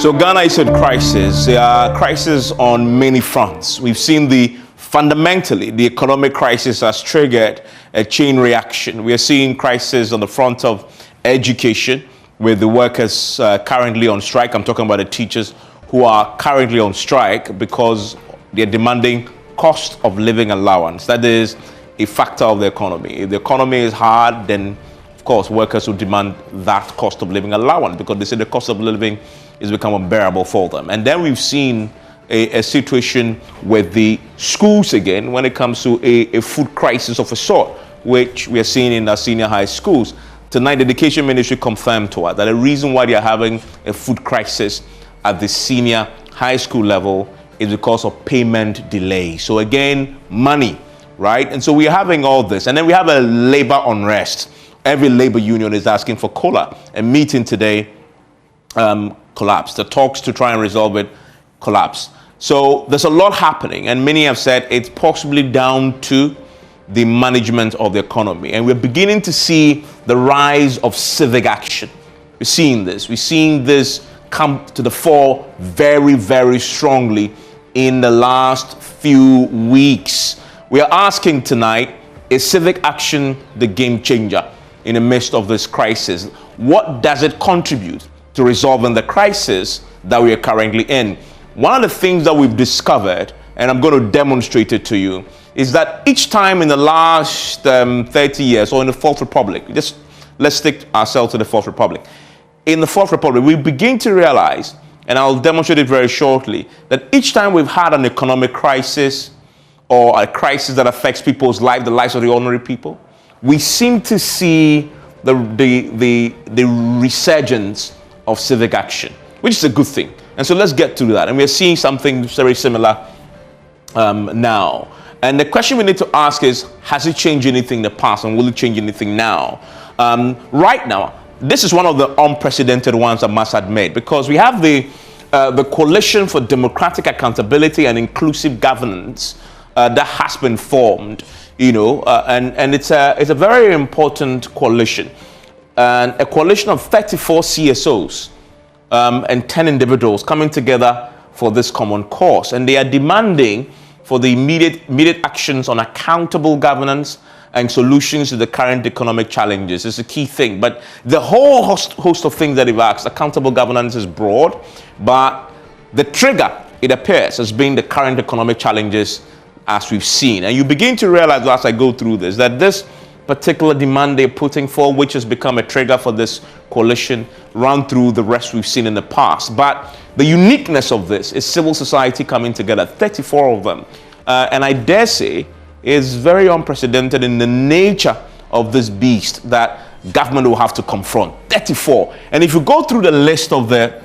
So Ghana is in crisis. Crisis on many fronts. We've seen fundamentally the economic crisis has triggered a chain reaction. We are seeing crisis on the front of education with the workers currently on strike. I'm talking about the teachers who are currently on strike because they're demanding cost of living allowance. That is a factor of the economy. If the economy is hard, then of course workers will demand that cost of living allowance because they say the cost of living is become unbearable for them. And then we've seen a situation with the schools again when it comes to a food crisis of a sort, which we are seeing in our senior high schools. Tonight, the Education Ministry confirmed to us that the reason why they are having a food crisis at the senior high school level is because of payment delay. So again, money, right? And so we are having all this. And then we have a labor unrest. Every labor union is asking for COLA. A meeting today collapsed. The talks to try and resolve it collapsed. So there's a lot happening, and many have said it's possibly down to the management of the economy. And we're beginning to see the rise of civic action. We're seeing this. We're seeing this come to the fore very, very strongly in the last few weeks. We are asking tonight, is civic action the game changer in the midst of this crisis? What does it contribute to resolving the crisis that we are currently in? One of the things that we've discovered, and I'm going to demonstrate it to you, is that each time in the last 30 years, or in the Fourth Republic, let's stick ourselves to the Fourth Republic. In the Fourth Republic, we begin to realize, and I'll demonstrate it very shortly, that each time we've had an economic crisis or a crisis that affects people's life, the lives of the ordinary people, we seem to see the resurgence of civic action, which is a good thing. And so let's get to that. And we're seeing something very similar now. And the question we need to ask is, has it changed anything in the past, and will it change anything now? Right now, this is one of the unprecedented ones, I must admit, because we have the Coalition for Democratic Accountability and Inclusive Governance that has been formed, and it's a very important coalition. And a coalition of 34 CSOs and 10 individuals coming together for this common cause. And they are demanding for the immediate actions on accountable governance and solutions to the current economic challenges. It's a key thing. But the whole host of things that they've asked, accountable governance is broad, but the trigger, it appears, has been the current economic challenges as we've seen. And you begin to realize as I go through this, that this particular demand they're putting forward, which has become a trigger for this coalition, run through the rest we've seen in the past. But the uniqueness of this is civil society coming together, 34 of them. And I dare say is very unprecedented in the nature of this beast that government will have to confront. 34. And if you go through the list of the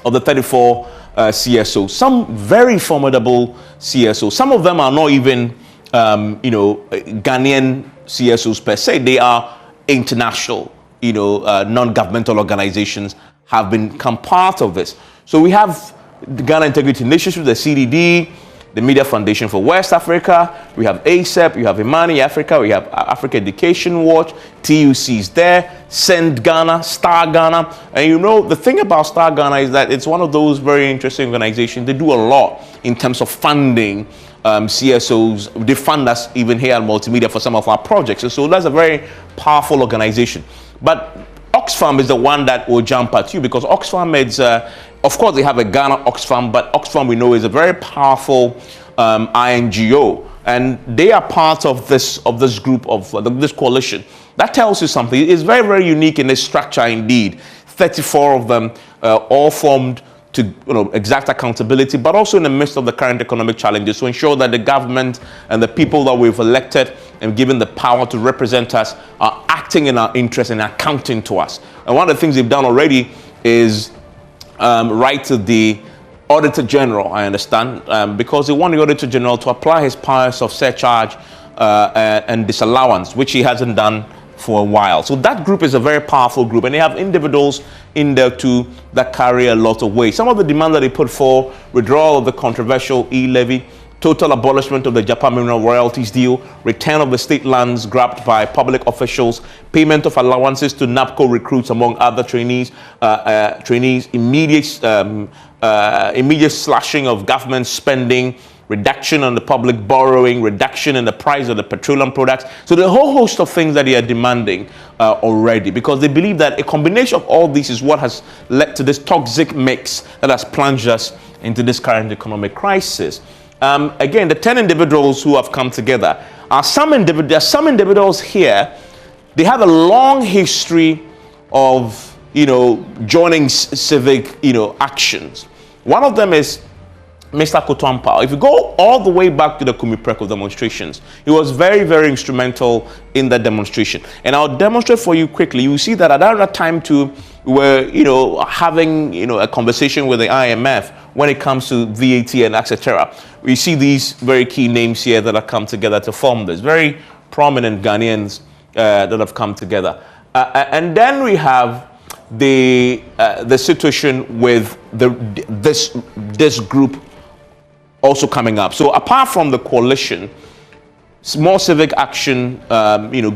34 CSOs, some very formidable CSOs. Some of them are not even Ghanaian CSOs per se. They are international, non-governmental organizations have become part of this. So we have the Ghana Integrity Initiative, the CDD, the Media Foundation for West Africa, we have ASEP, we have Imani Africa, we have Africa Education Watch, TUC is there, Send Ghana, Star Ghana. And the thing about Star Ghana is that it's one of those very interesting organizations. They do a lot in terms of funding CSOs. They fund us even here at Multimedia for some of our projects. And so that's a very powerful organization. But Oxfam is the one that will jump at you, because Oxfam is, of course, they have a Ghana Oxfam, but Oxfam we know is a very powerful INGO, and they are part of this group of this coalition. That tells you something. It's very, very unique in its structure indeed. 34 of them, all formed to exact accountability, but also in the midst of the current economic challenges, to ensure that the government and the people that we've elected and given the power to represent us are acting in our interest and accounting to us. And one of the things they've done already is write to the Auditor General, I understand, because they want the Auditor General to apply his powers of surcharge and disallowance, which he hasn't done for a while. So that group is a very powerful group, and they have individuals in there too that carry a lot of weight. Some of the demands that they put for withdrawal of the controversial e-levy, total abolishment of the Japan mineral royalties deal, return of the state lands grabbed by public officials, payment of allowances to NAPCO recruits, among other trainees, immediate slashing of government spending, reduction on the public borrowing, reduction in the price of the petroleum products. So the whole host of things that they are demanding already, because they believe that a combination of all this is what has led to this toxic mix that has plunged us into this current economic crisis. Again, the 10 individuals who have come together are some individuals here. They have a long history of, joining civic, actions. One of them is Mr. Kotoampa. If you go all the way back to the Kumipreko demonstrations, he was very, very instrumental in that demonstration. And I'll demonstrate for you quickly. You see that at that time too, we were, having, a conversation with the IMF when it comes to VAT and etc. We see these very key names here that have come together to form this. Very prominent Ghanaians that have come together. And then we have the situation with this group also coming up. So apart from the coalition, small civic action,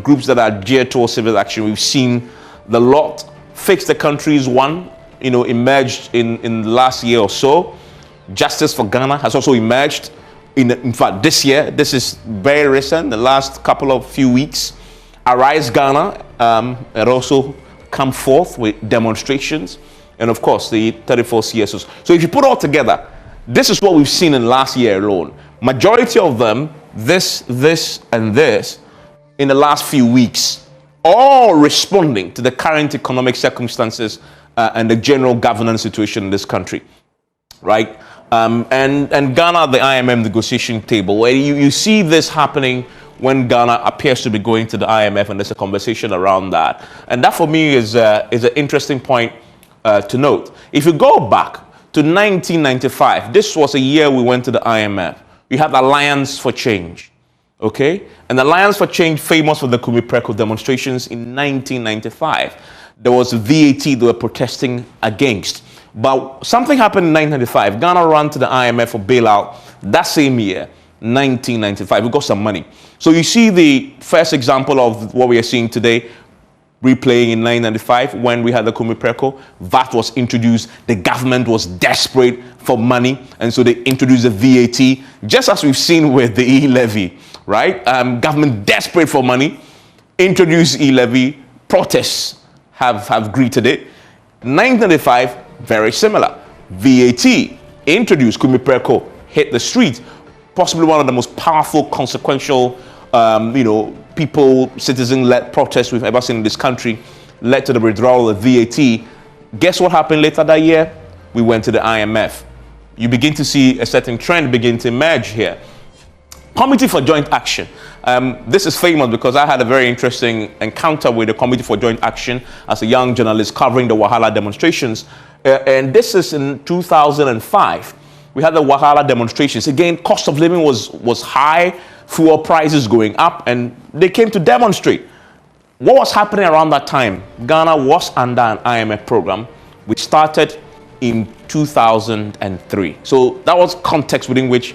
groups that are geared towards civic action, we've seen the lot. Fix the Country is one, emerged in the last year or so. Justice for Ghana has also emerged. In fact, this year, this is very recent, the last few weeks. Arise Ghana had also come forth with demonstrations, and of course the 34 CSOs. So if you put all together, this is what we've seen in last year alone. Majority of them, this, and this, in the last few weeks, all responding to the current economic circumstances and the general governance situation in this country, right? And Ghana, the IMF negotiation table, where you see this happening when Ghana appears to be going to the IMF, and there's a conversation around that. And that for me is an interesting point to note. If you go back to 1995, this was a year we went to the IMF. We had Alliance for Change, okay? And Alliance for Change, famous for the Kumipreko demonstrations in 1995. There was VAT they were protesting against. But something happened in 1995. Ghana ran to the IMF for bailout that same year, 1995. We got some money. So you see the first example of what we are seeing today, replaying in 1995 when we had the Kumipreko. VAT was introduced. The government was desperate for money, and so they introduced the VAT, just as we've seen with the e-levy, right? Government desperate for money, introduced e-levy. Protests have greeted it. 1995, very similar. VAT introduced, Kumipreko hit the street. Possibly one of the most powerful, consequential, citizen-led protests we've ever seen in this country, led to the withdrawal of VAT. Guess what happened later that year? We went to the IMF. You begin to see a certain trend begin to emerge here. Committee for Joint Action. This is famous because I had a very interesting encounter with the Committee for Joint Action as a young journalist covering the Wahala demonstrations. And this is in 2005. We had the Wahala demonstrations. Again, cost of living was high, fuel prices going up, and they came to demonstrate. What was happening around that time? Ghana was under an IMF program, which started in 2003. So that was context within which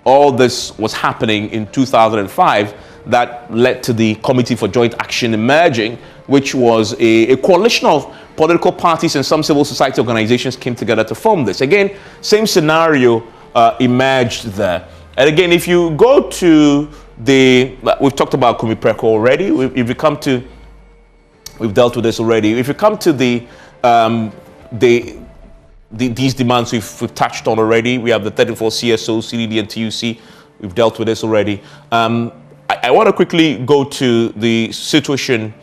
all this was happening in 2005 that led to the Committee for Joint Action emerging, which was a coalition of political parties and some civil society organizations came together to form this. Again, same scenario emerged there. And again, if you go to we've talked about Kumipreko already. We've dealt with this already. If you come to these demands we've touched on already, we have the 34 CSO, CDD, and TUC. We've dealt with this already. I want to quickly go to the situation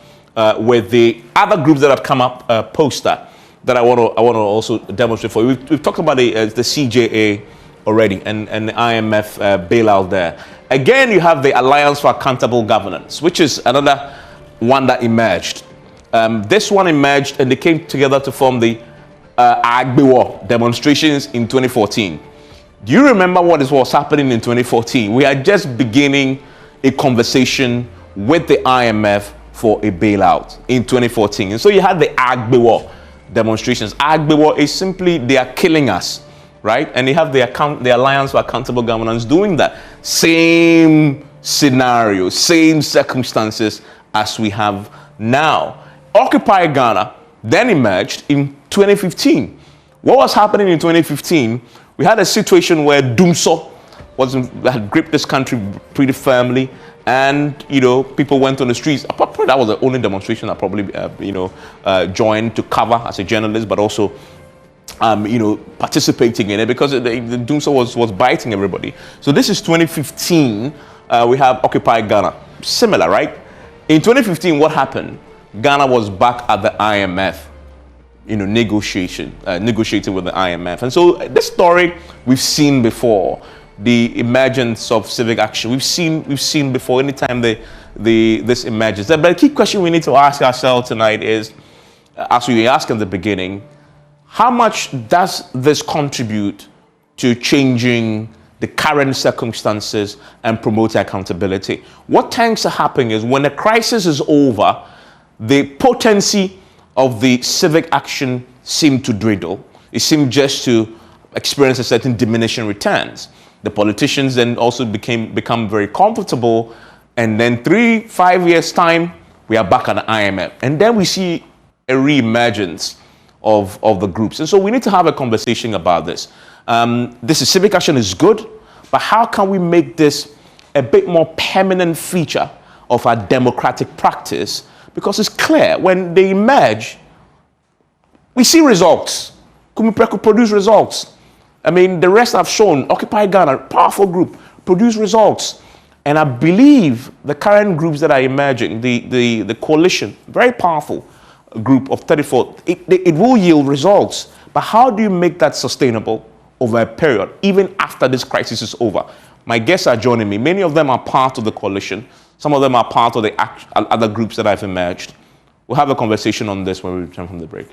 with the other groups that have come up post that I want to also demonstrate for you. We've talked about the CJA already and the IMF bailout there. Again, you have the Alliance for Accountable Governance, which is another one that emerged. This one emerged and they came together to form the Agbewo demonstrations in 2014. Do you remember what was happening in 2014? We are just beginning a conversation with the IMF for a bailout in 2014. And so you had the Agbewo demonstrations. Agbewo is simply, they are killing us. right? And they have the Alliance for Accountable Governance doing that. Same scenario, same circumstances as we have now. Occupy Ghana then emerged in 2015. What was happening in 2015? We had a situation where Doomso had gripped this country pretty firmly, and people went on the streets. Probably that was the only demonstration I probably joined to cover as a journalist, but also participating in it because the Doomso was biting everybody. So this is 2015. We have Occupy Ghana. Similar, right? In 2015, what happened? Ghana was back at the IMF, negotiating with the IMF. And so this story we've seen before. The emergence of civic action we've seen before. Anytime this emerges, but the key question we need to ask ourselves tonight is, as we asked in the beginning, how much does this contribute to changing the current circumstances and promoting accountability? What tends to happen is when a crisis is over, the potency of the civic action seems to dwindle. It seems just to experience a certain diminishing returns. The politicians then also become very comfortable, and then 3-5 years time, we are back at the IMF. And then we see a re-emergence of the groups. And so we need to have a conversation about this. Civic action is good, but how can we make this a bit more permanent feature of our democratic practice? Because it's clear, when they emerge, we see results. Could produce results. I mean, the rest have shown, Occupy Ghana, powerful group, produce results. And I believe the current groups that are emerging, the coalition, very powerful group of 34, it will yield results. But how do you make that sustainable over a period, even after this crisis is over? My guests are joining me. Many of them are part of the coalition. Some of them are part of the other groups that have emerged. We'll have a conversation on this when we return from the break.